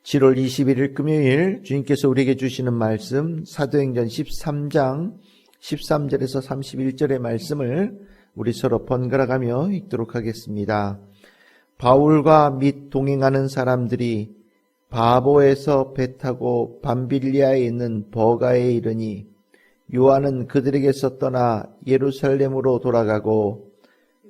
7월 21일 금요일 주님께서 우리에게 주시는 말씀 사도행전 13장 13절에서 31절의 말씀을 우리 서로 번갈아가며 읽도록 하겠습니다. 바울과 및 동행하는 사람들이 바보에서 배 타고 밤빌리아에 있는 버가에 이르니 요한은 그들에게서 떠나 예루살렘으로 돌아가고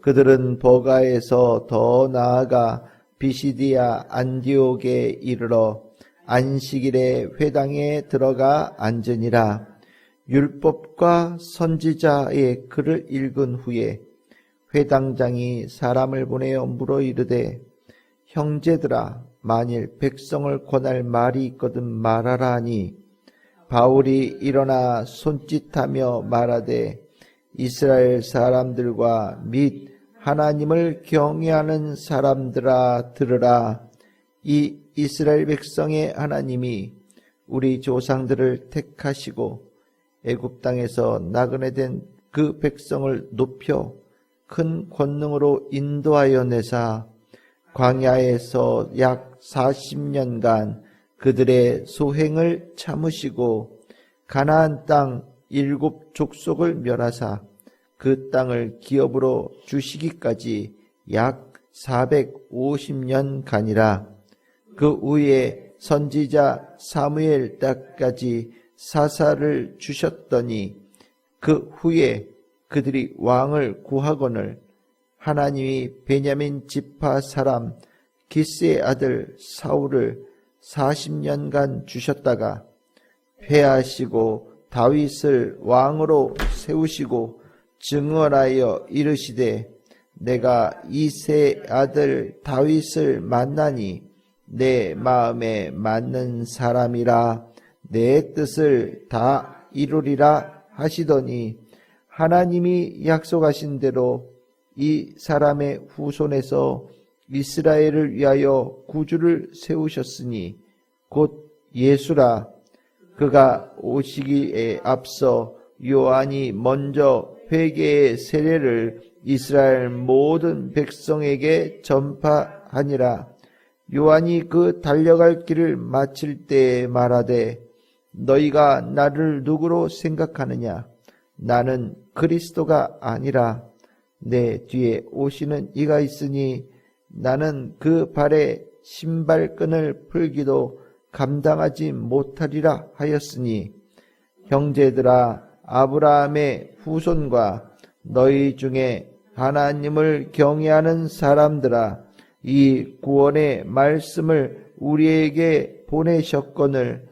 그들은 버가에서 더 나아가 비시디아 안디옥에 이르러 안식일에 회당에 들어가 앉으니라. 율법과 선지자의 글을 읽은 후에 회당장이 사람을 보내어 물어 이르되 형제들아 만일 백성을 권할 말이 있거든 말하라 하니 바울이 일어나 손짓하며 말하되 이스라엘 사람들과 및 하나님을 경외하는 사람들아 들으라. 이 이스라엘 백성의 하나님이 우리 조상들을 택하시고 애굽 땅에서 나그네 된 그 백성을 높여 큰 권능으로 인도하여 내사 광야에서 약 40년간 그들의 소행을 참으시고 가나안 땅 7 족속을 멸하사 그 땅을 기업으로 주시기까지 약 450년간이라. 그 후에 선지자 사무엘 때까지 사사를 주셨더니 그 후에 그들이 왕을 구하거늘 하나님이 베냐민 지파 사람 기스의 아들 사울을 40년간 주셨다가 패하시고 다윗을 왕으로 세우시고 증언하여 이르시되 내가 이새의 아들 다윗을 만나니 내 마음에 맞는 사람이라 내 뜻을 다 이루리라 하시더니 하나님이 약속하신 대로 이 사람의 후손에서 이스라엘을 위하여 구주를 세우셨으니 곧 예수라. 그가 오시기에 앞서 요한이 먼저 회개의 세례를 이스라엘 모든 백성에게 전파하니라. 요한이 그 달려갈 길을 마칠 때에 말하되 너희가 나를 누구로 생각하느냐? 나는 그리스도가 아니라 내 뒤에 오시는 이가 있으니 나는 그 발에 신발끈을 풀기도 감당하지 못하리라 하였으니 형제들아 아브라함의 후손과 너희 중에 하나님을 경외하는 사람들아 이 구원의 말씀을 우리에게 보내셨거늘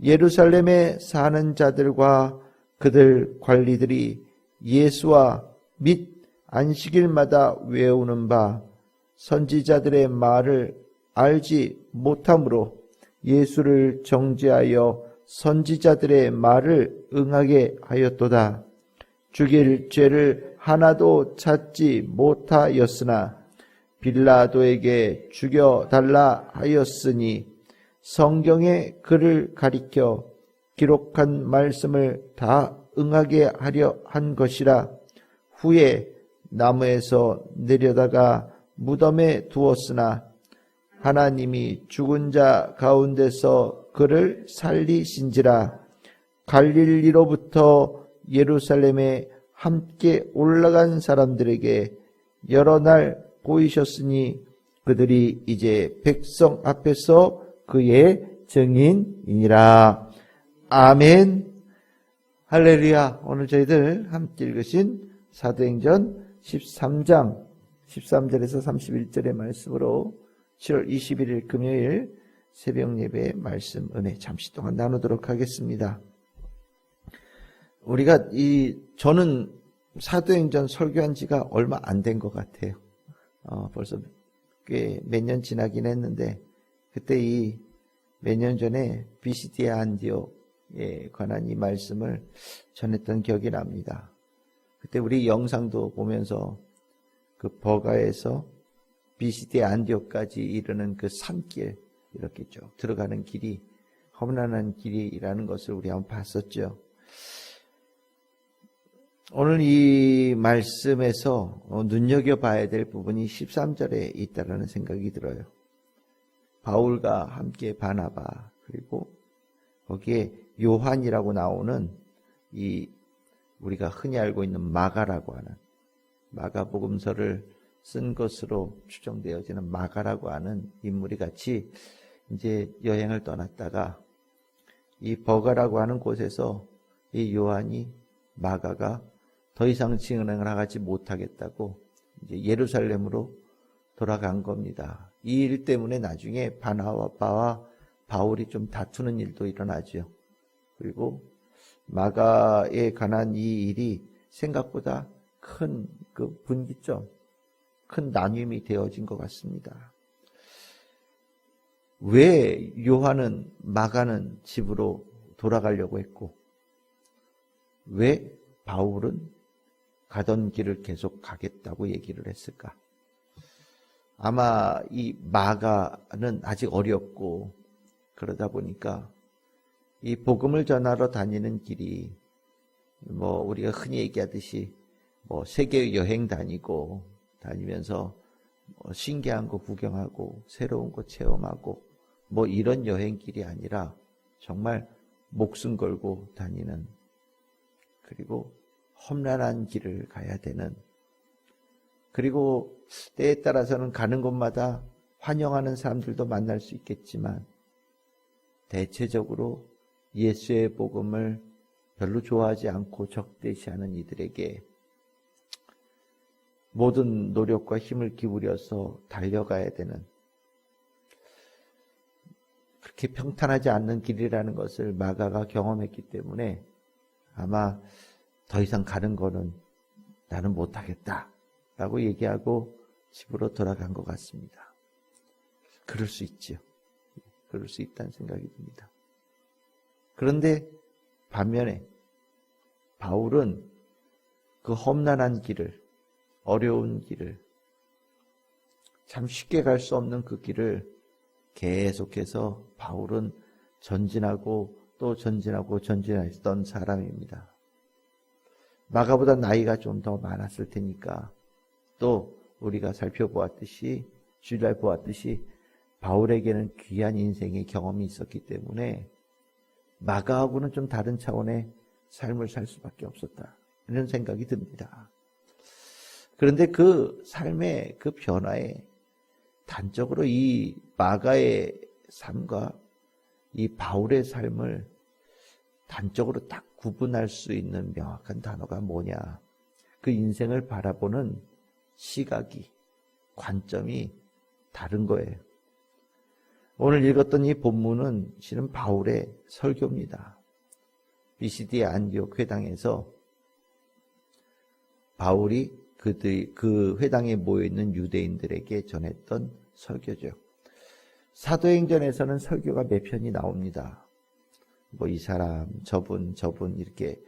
예루살렘에 사는 자들과 그들 관리들이 예수와 및 안식일마다 외우는 바 선지자들의 말을 알지 못함으로 예수를 정죄하여 선지자들의 말을 응하게 하였도다. 죽일 죄를 하나도 찾지 못하였으나 빌라도에게 죽여달라 하였으니 성경의 글을 가리켜 기록한 말씀을 다 응하게 하려 한 것이라. 후에 나무에서 내려다가 무덤에 두었으나 하나님이 죽은 자 가운데서 그를 살리신지라. 갈릴리로부터 예루살렘에 함께 올라간 사람들에게 여러 날 보이셨으니 그들이 이제 백성 앞에서 그의 증인이니라. 아멘. 할렐루야. 오늘 저희들 함께 읽으신 사도행전 13장 13절에서 31절의 말씀으로 7월 21일 금요일 새벽 예배의 말씀 은혜 잠시 동안 나누도록 하겠습니다. 저는 사도행전 설교한 지가 얼마 안 된 것 같아요. 벌써 꽤 몇 년 지나긴 했는데 그때 이 몇 년 전에 비시디아 안디옥에 관한 이 말씀을 전했던 기억이 납니다. 그때 우리 영상도 보면서 그 버가에서 비시디아 안디옥까지 이르는 그 산길 이렇게 쭉 들어가는 길이 험난한 길이라는 것을 우리 한번 봤었죠. 오늘 이 말씀에서 눈여겨봐야 될 부분이 13절에 있다라는 생각이 들어요. 바울과 함께 바나바, 그리고 거기에 요한이라고 나오는 이 우리가 흔히 알고 있는 마가라고 하는, 마가복음서를 쓴 것으로 추정되어지는 마가라고 하는 인물이 같이 이제 여행을 떠났다가 이 버가라고 하는 곳에서 이 요한이 마가가 더 이상 진행을 하지 못하겠다고 이제 예루살렘으로 돌아간 겁니다. 이 일 때문에 나중에 바나바와 바울이 좀 다투는 일도 일어나죠. 그리고 마가에 관한 이 일이 생각보다 큰 그 분기점, 큰 나뉨이 되어진 것 같습니다. 왜 요한은, 마가는 집으로 돌아가려고 했고, 왜 바울은 가던 길을 계속 가겠다고 얘기를 했을까? 아마 이 마가는 아직 어렸고, 그러다 보니까 이 복음을 전하러 다니는 길이 뭐 우리가 흔히 얘기하듯이 뭐 세계 여행 다니면서 뭐 신기한 거 구경하고 새로운 거 체험하고 뭐 이런 여행길이 아니라 정말 목숨 걸고 다니는, 그리고 험난한 길을 가야 되는, 그리고 때에 따라서는 가는 곳마다 환영하는 사람들도 만날 수 있겠지만 대체적으로 예수의 복음을 별로 좋아하지 않고 적대시하는 이들에게 모든 노력과 힘을 기울여서 달려가야 되는, 그렇게 평탄하지 않는 길이라는 것을 마가가 경험했기 때문에 아마 더 이상 가는 거는 나는 못하겠다 라고 얘기하고 집으로 돌아간 것 같습니다. 그럴 수 있죠. 그럴 수 있다는 생각이 듭니다. 그런데 반면에 바울은 그 험난한 길을, 어려운 길을, 참 쉽게 갈 수 없는 그 길을 계속해서 바울은 전진하고 또 전진하고 전진했던 사람입니다. 마가보다 나이가 좀 더 많았을 테니까, 또 우리가 살펴보았듯이, 주일날 보았듯이 바울에게는 귀한 인생의 경험이 있었기 때문에 마가하고는 좀 다른 차원의 삶을 살 수밖에 없었다, 이런 생각이 듭니다. 그런데 그 삶의 그 변화에 단적으로 이 마가의 삶과 이 바울의 삶을 단적으로 딱 구분할 수 있는 명확한 단어가 뭐냐? 그 인생을 바라보는 시각이, 관점이 다른 거예요. 오늘 읽었던 이 본문은 실은 바울의 설교입니다. 비시디아 안디옥 회당에서 바울이 그 회당에 모여있는 유대인들에게 전했던 설교죠. 사도행전에서는 설교가 몇 편이 나옵니다. 뭐 이 사람, 저분 이렇게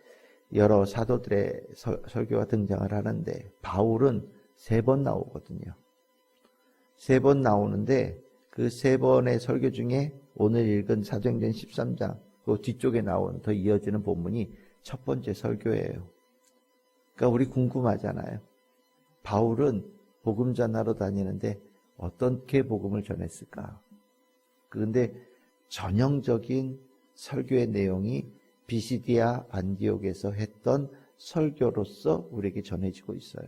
여러 사도들의 설교가 등장을 하는데 바울은 3번 나오거든요. 3번 나오는데 그 3번의 설교 중에 오늘 읽은 사도행전 13장 그 뒤쪽에 나온 더 이어지는 본문이 첫 번째 설교예요. 그러니까 우리 궁금하잖아요. 바울은 복음 전하러 다니는데 어떻게 복음을 전했을까? 그런데 전형적인 설교의 내용이 비시디아 안디옥에서 했던 설교로서 우리에게 전해지고 있어요.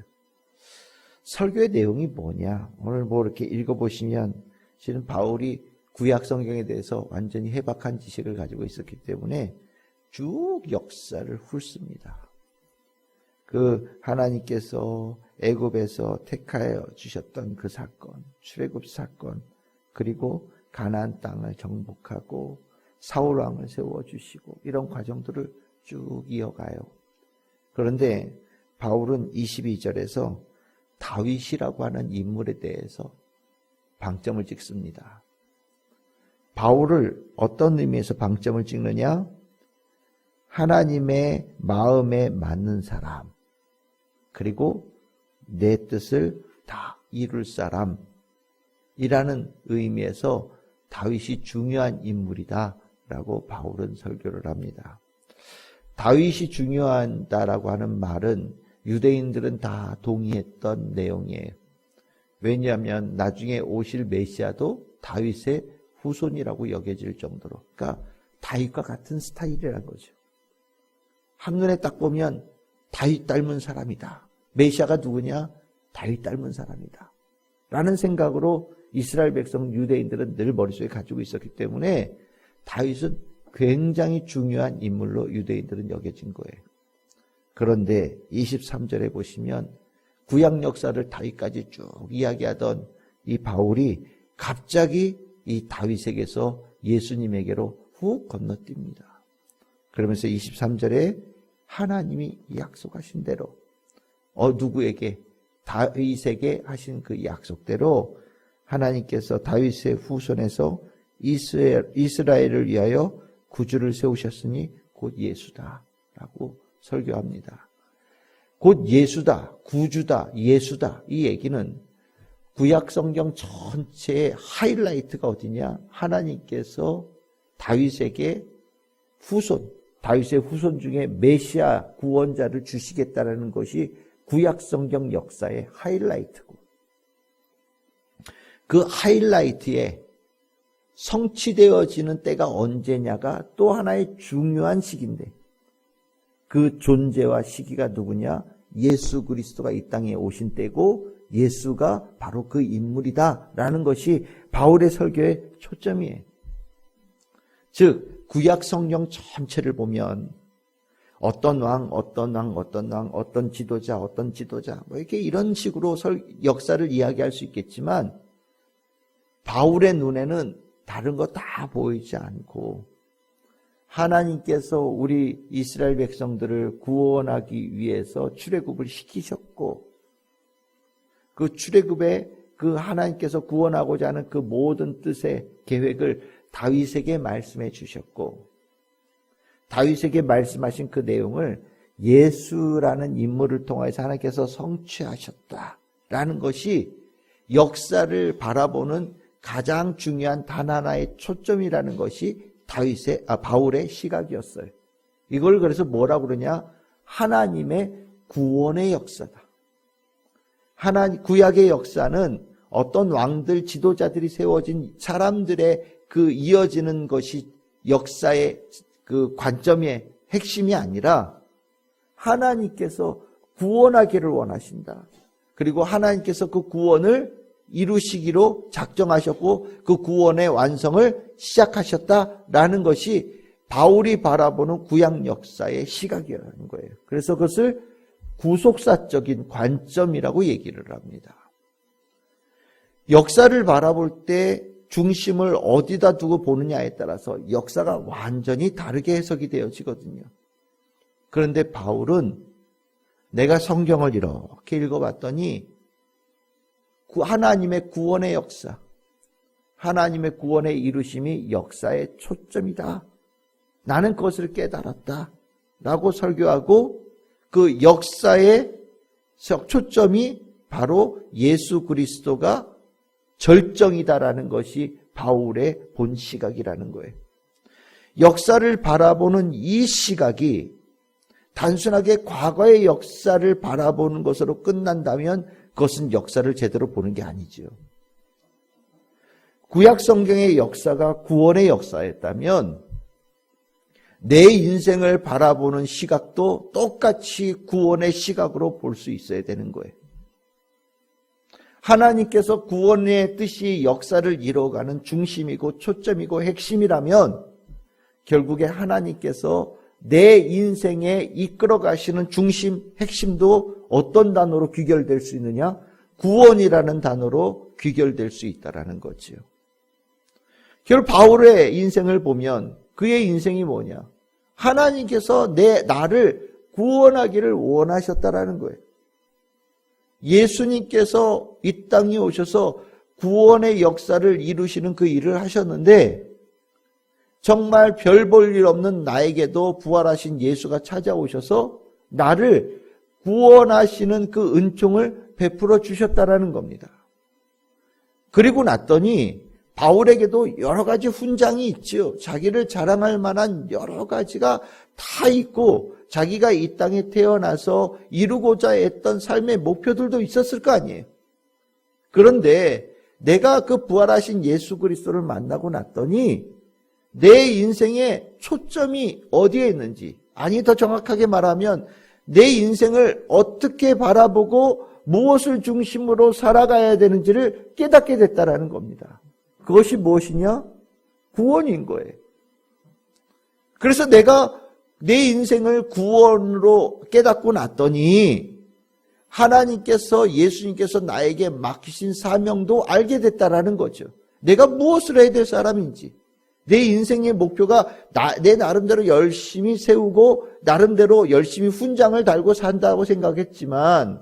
설교의 내용이 뭐냐? 오늘 뭐 이렇게 읽어보시면 실은 바울이 구약 성경에 대해서 완전히 해박한 지식을 가지고 있었기 때문에 쭉 역사를 훑습니다. 그 하나님께서 애굽에서 택하여 주셨던 그 사건, 출애굽 사건, 그리고 가나안 땅을 정복하고 사울 왕을 세워주시고 이런 과정들을 쭉 이어가요. 그런데 바울은 22절에서 다윗이라고 하는 인물에 대해서 방점을 찍습니다. 바울을 어떤 의미에서 방점을 찍느냐? 하나님의 마음에 맞는 사람, 그리고 내 뜻을 다 이룰 사람이라는 의미에서 다윗이 중요한 인물이다 라고 바울은 설교를 합니다. 다윗이 중요하다라고 하는 말은 유대인들은 다 동의했던 내용이에요. 왜냐하면 나중에 오실 메시아도 다윗의 후손이라고 여겨질 정도로, 그러니까 다윗과 같은 스타일이라는 거죠. 한눈에 딱 보면 다윗 닮은 사람이다. 메시아가 누구냐? 다윗 닮은 사람이다. 라는 생각으로 이스라엘 백성 유대인들은 늘 머릿속에 가지고 있었기 때문에 다윗은 굉장히 중요한 인물로 유대인들은 여겨진 거예요. 그런데 23절에 보시면 구약 역사를 다윗까지 쭉 이야기하던 이 바울이 갑자기 이 다윗에게서 예수님에게로 훅 건너뜁니다. 그러면서 23절에 하나님이 약속하신 대로 누구에게? 다윗에게 하신 그 약속대로 하나님께서 다윗의 후손에서 이스라엘을 위하여 구주를 세우셨으니 곧 예수다 라고 설교합니다. 곧 예수다, 구주다, 예수다. 이 얘기는 구약 성경 전체의 하이라이트가 어디냐? 하나님께서 다윗에게 다윗의 후손 중에 메시아 구원자를 주시겠다라는 것이 구약 성경 역사의 하이라이트고, 그 하이라이트에 성취되어지는 때가 언제냐가 또 하나의 중요한 시기인데, 그 존재와 시기가 누구냐? 예수 그리스도가 이 땅에 오신 때고 예수가 바로 그 인물이다라는 것이 바울의 설교의 초점이에요. 즉 구약 성경 전체를 보면 어떤 왕, 어떤 지도자, 뭐 이렇게 이런 식으로 역사를 이야기할 수 있겠지만 바울의 눈에는 다른 거 다 보이지 않고 하나님께서 우리 이스라엘 백성들을 구원하기 위해서 출애굽을 시키셨고 그 출애굽에 그 하나님께서 구원하고자 하는 그 모든 뜻의 계획을 다윗에게 말씀해 주셨고 다윗에게 말씀하신 그 내용을 예수라는 인물을 통해서 하나님께서 성취하셨다라는 것이 역사를 바라보는 가장 중요한 단 하나의 초점이라는 것이 바울의 시각이었어요. 이걸 그래서 뭐라고 그러냐? 하나님의 구원의 역사다. 구약의 역사는 어떤 왕들, 지도자들이 세워진 사람들의 그 이어지는 것이 역사의 그 관점의 핵심이 아니라 하나님께서 구원하기를 원하신다. 그리고 하나님께서 그 구원을 이루시기로 작정하셨고 그 구원의 완성을 시작하셨다라는 것이 바울이 바라보는 구약 역사의 시각이라는 거예요. 그래서 그것을 구속사적인 관점이라고 얘기를 합니다. 역사를 바라볼 때 중심을 어디다 두고 보느냐에 따라서 역사가 완전히 다르게 해석이 되어지거든요. 그런데 바울은 내가 성경을 이렇게 읽어봤더니 하나님의 구원의 역사, 하나님의 구원의 이루심이 역사의 초점이다. 나는 그것을 깨달았다. 라고 설교하고 그 역사의 초점이 바로 예수 그리스도가 절정이다라는 것이 바울의 본 시각이라는 거예요. 역사를 바라보는 이 시각이 단순하게 과거의 역사를 바라보는 것으로 끝난다면 그것은 역사를 제대로 보는 게 아니죠. 구약 성경의 역사가 구원의 역사였다면 내 인생을 바라보는 시각도 똑같이 구원의 시각으로 볼 수 있어야 되는 거예요. 하나님께서 구원의 뜻이 역사를 이루어가는 중심이고 초점이고 핵심이라면 결국에 하나님께서 내 인생에 이끌어 가시는 중심, 핵심도 어떤 단어로 귀결될 수 있느냐? 구원이라는 단어로 귀결될 수 있다라는 거지요. 결국 바울의 인생을 보면 그의 인생이 뭐냐? 하나님께서 나를 구원하기를 원하셨다라는 거예요. 예수님께서 이 땅에 오셔서 구원의 역사를 이루시는 그 일을 하셨는데 정말 별 볼 일 없는 나에게도 부활하신 예수가 찾아오셔서 나를 구원하시는 그 은총을 베풀어 주셨다라는 겁니다. 그리고 났더니 바울에게도 여러 가지 훈장이 있죠. 자기를 자랑할 만한 여러 가지가 다 있고 자기가 이 땅에 태어나서 이루고자 했던 삶의 목표들도 있었을 거 아니에요. 그런데 내가 그 부활하신 예수 그리스도를 만나고 났더니 내 인생의 초점이 어디에 있는지, 아니 더 정확하게 말하면 내 인생을 어떻게 바라보고 무엇을 중심으로 살아가야 되는지를 깨닫게 됐다라는 겁니다. 그것이 무엇이냐? 구원인 거예요. 그래서 내가 내 인생을 구원으로 깨닫고 났더니 하나님께서, 예수님께서 나에게 맡기신 사명도 알게 됐다라는 거죠. 내가 무엇을 해야 될 사람인지, 내 인생의 목표가 내 나름대로 열심히 세우고 나름대로 열심히 훈장을 달고 산다고 생각했지만,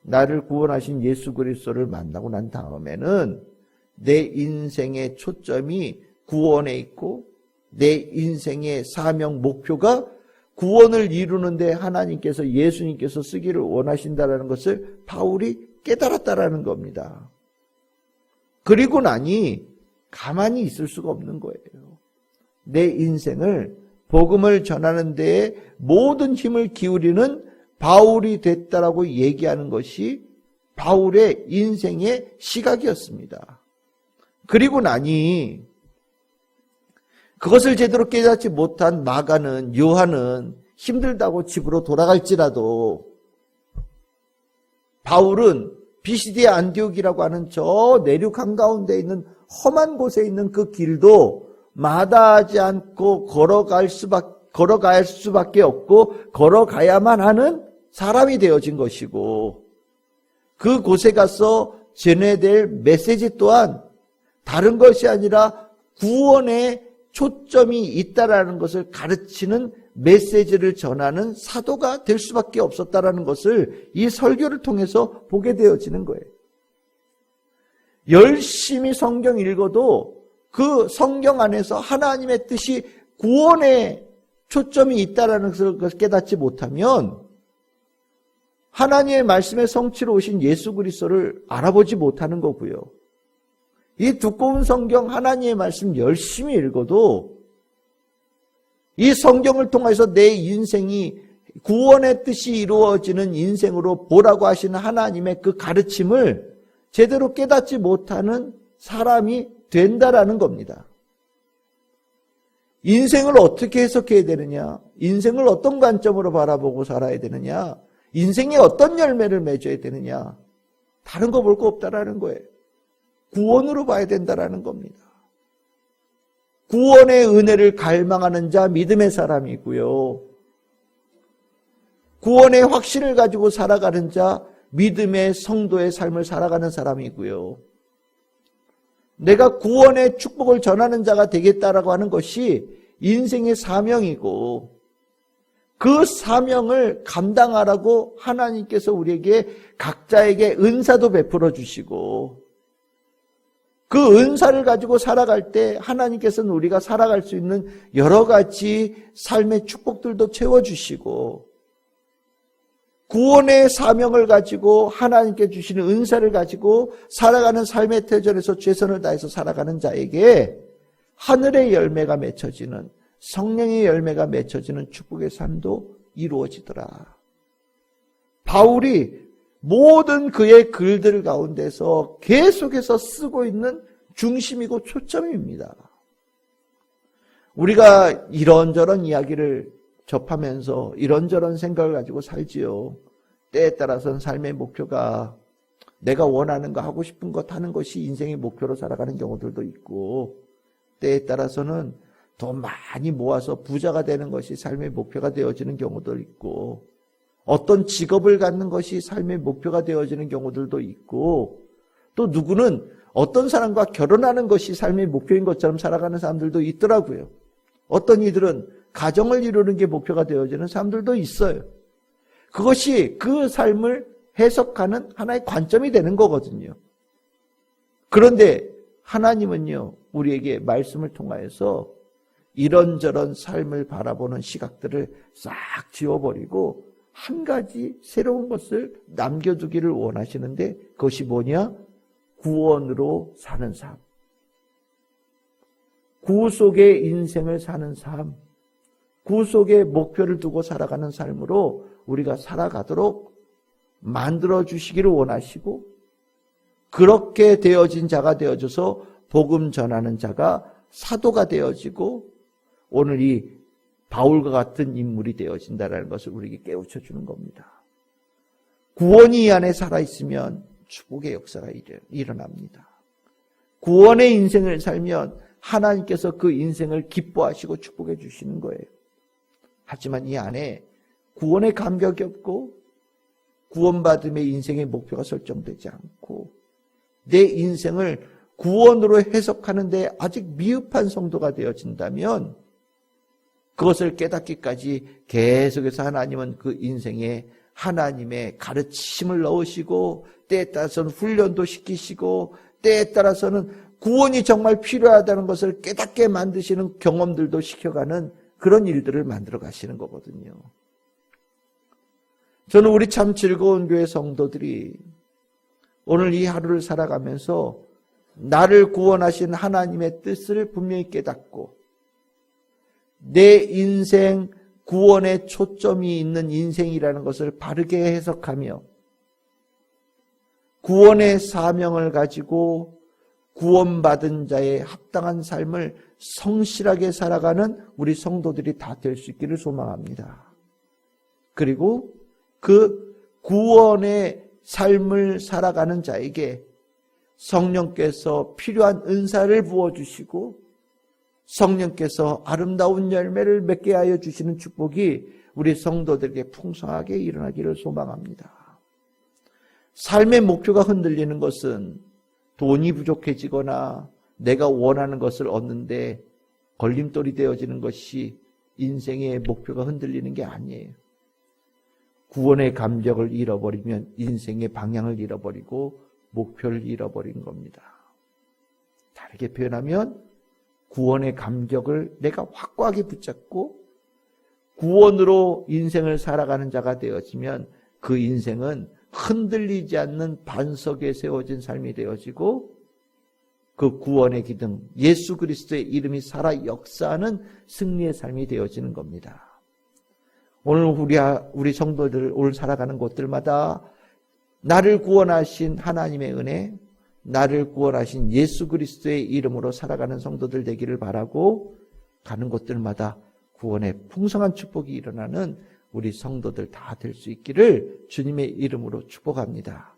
나를 구원하신 예수 그리스도를 만나고 난 다음에는 내 인생의 초점이 구원에 있고 내 인생의 사명 목표가 구원을 이루는데 하나님께서, 예수님께서 쓰기를 원하신다라는 것을 바울이 깨달았다라는 겁니다. 그리고 나니 가만히 있을 수가 없는 거예요. 내 인생을 복음을 전하는 데에 모든 힘을 기울이는 바울이 됐다라고 얘기하는 것이 바울의 인생의 시각이었습니다. 그리고 나니 그것을 제대로 깨닫지 못한 마가는, 요한은 힘들다고 집으로 돌아갈지라도 바울은 비시디아 안디옥이라고 하는 저 내륙 한가운데 있는 험한 곳에 있는 그 길도 마다하지 않고 걸어갈 수밖에 없고 걸어가야만 하는 사람이 되어진 것이고, 그 곳에 가서 전해될 메시지 또한 다른 것이 아니라 구원의 초점이 있다라는 것을 가르치는 메시지를 전하는 사도가 될 수밖에 없었다라는 것을 이 설교를 통해서 보게 되어지는 거예요. 열심히 성경 읽어도 그 성경 안에서 하나님의 뜻이 구원의 초점이 있다라는 것을 깨닫지 못하면 하나님의 말씀의 성취로 오신 예수 그리스도를 알아보지 못하는 거고요. 이 두꺼운 성경 하나님의 말씀 열심히 읽어도 이 성경을 통해서 내 인생이 구원의 뜻이 이루어지는 인생으로 보라고 하시는 하나님의 그 가르침을 제대로 깨닫지 못하는 사람이 된다라는 겁니다. 인생을 어떻게 해석해야 되느냐? 인생을 어떤 관점으로 바라보고 살아야 되느냐? 인생에 어떤 열매를 맺어야 되느냐? 다른 거 볼 거 없다라는 거예요. 구원으로 봐야 된다라는 겁니다. 구원의 은혜를 갈망하는 자 믿음의 사람이고요. 구원의 확신을 가지고 살아가는 자 믿음의 성도의 삶을 살아가는 사람이고요. 내가 구원의 축복을 전하는 자가 되겠다라고 하는 것이 인생의 사명이고, 그 사명을 감당하라고 하나님께서 우리에게 각자에게 은사도 베풀어 주시고, 그 은사를 가지고 살아갈 때 하나님께서는 우리가 살아갈 수 있는 여러 가지 삶의 축복들도 채워주시고, 구원의 사명을 가지고 하나님께 주시는 은사를 가지고 살아가는 삶의 태전에서 최선을 다해서 살아가는 자에게 하늘의 열매가 맺혀지는, 성령의 열매가 맺혀지는 축복의 삶도 이루어지더라. 바울이 모든 그의 글들 가운데서 계속해서 쓰고 있는 중심이고 초점입니다. 우리가 이런저런 이야기를 접하면서 이런저런 생각을 가지고 살지요. 때에 따라서는 삶의 목표가 내가 원하는 거, 하고 싶은 것 하는 것이 인생의 목표로 살아가는 경우들도 있고, 때에 따라서는 돈 많이 모아서 부자가 되는 것이 삶의 목표가 되어지는 경우도 있고, 어떤 직업을 갖는 것이 삶의 목표가 되어지는 경우들도 있고, 또 누구는 어떤 사람과 결혼하는 것이 삶의 목표인 것처럼 살아가는 사람들도 있더라고요. 어떤 이들은 가정을 이루는 게 목표가 되어지는 사람들도 있어요. 그것이 그 삶을 해석하는 하나의 관점이 되는 거거든요. 그런데 하나님은요, 우리에게 말씀을 통하여서 이런저런 삶을 바라보는 시각들을 싹 지워버리고 한 가지 새로운 것을 남겨두기를 원하시는데, 그것이 뭐냐? 구원으로 사는 삶. 구속의 인생을 사는 삶. 구속의 목표를 두고 살아가는 삶으로 우리가 살아가도록 만들어 주시기를 원하시고, 그렇게 되어진 자가 되어져서 복음 전하는 자가 사도가 되어지고 오늘 이 바울과 같은 인물이 되어진다는 것을 우리에게 깨우쳐 주는 겁니다. 구원이 이 안에 살아있으면 축복의 역사가 일어납니다. 구원의 인생을 살면 하나님께서 그 인생을 기뻐하시고 축복해 주시는 거예요. 하지만 이 안에 구원의 감격이 없고 구원받음의 인생의 목표가 설정되지 않고 내 인생을 구원으로 해석하는데 아직 미흡한 성도가 되어진다면 그것을 깨닫기까지 계속해서 하나님은 그 인생에 하나님의 가르침을 넣으시고 때에 따라서는 훈련도 시키시고 때에 따라서는 구원이 정말 필요하다는 것을 깨닫게 만드시는 경험들도 시켜가는 그런 일들을 만들어 가시는 거거든요. 저는 우리 참 즐거운 교회 성도들이 오늘 이 하루를 살아가면서 나를 구원하신 하나님의 뜻을 분명히 깨닫고 내 인생 구원에 초점이 있는 인생이라는 것을 바르게 해석하며 구원의 사명을 가지고 구원받은 자의 합당한 삶을 성실하게 살아가는 우리 성도들이 다 될 수 있기를 소망합니다. 그리고 그 구원의 삶을 살아가는 자에게 성령께서 필요한 은사를 부어주시고 성령께서 아름다운 열매를 맺게 하여 주시는 축복이 우리 성도들에게 풍성하게 일어나기를 소망합니다. 삶의 목표가 흔들리는 것은 돈이 부족해지거나 내가 원하는 것을 얻는데 걸림돌이 되어지는 것이 인생의 목표가 흔들리는 게 아니에요. 구원의 감격을 잃어버리면 인생의 방향을 잃어버리고 목표를 잃어버린 겁니다. 다르게 표현하면 구원의 감격을 내가 확고하게 붙잡고 구원으로 인생을 살아가는 자가 되어지면 그 인생은 흔들리지 않는 반석에 세워진 삶이 되어지고 그 구원의 기둥 예수 그리스도의 이름이 살아 역사하는 승리의 삶이 되어지는 겁니다. 오늘 우리 성도들 오늘 살아가는 곳들마다 나를 구원하신 하나님의 은혜, 나를 구원하신 예수 그리스도의 이름으로 살아가는 성도들 되기를 바라고 가는 곳들마다 구원의 풍성한 축복이 일어나는 우리 성도들 다 될 수 있기를 주님의 이름으로 축복합니다.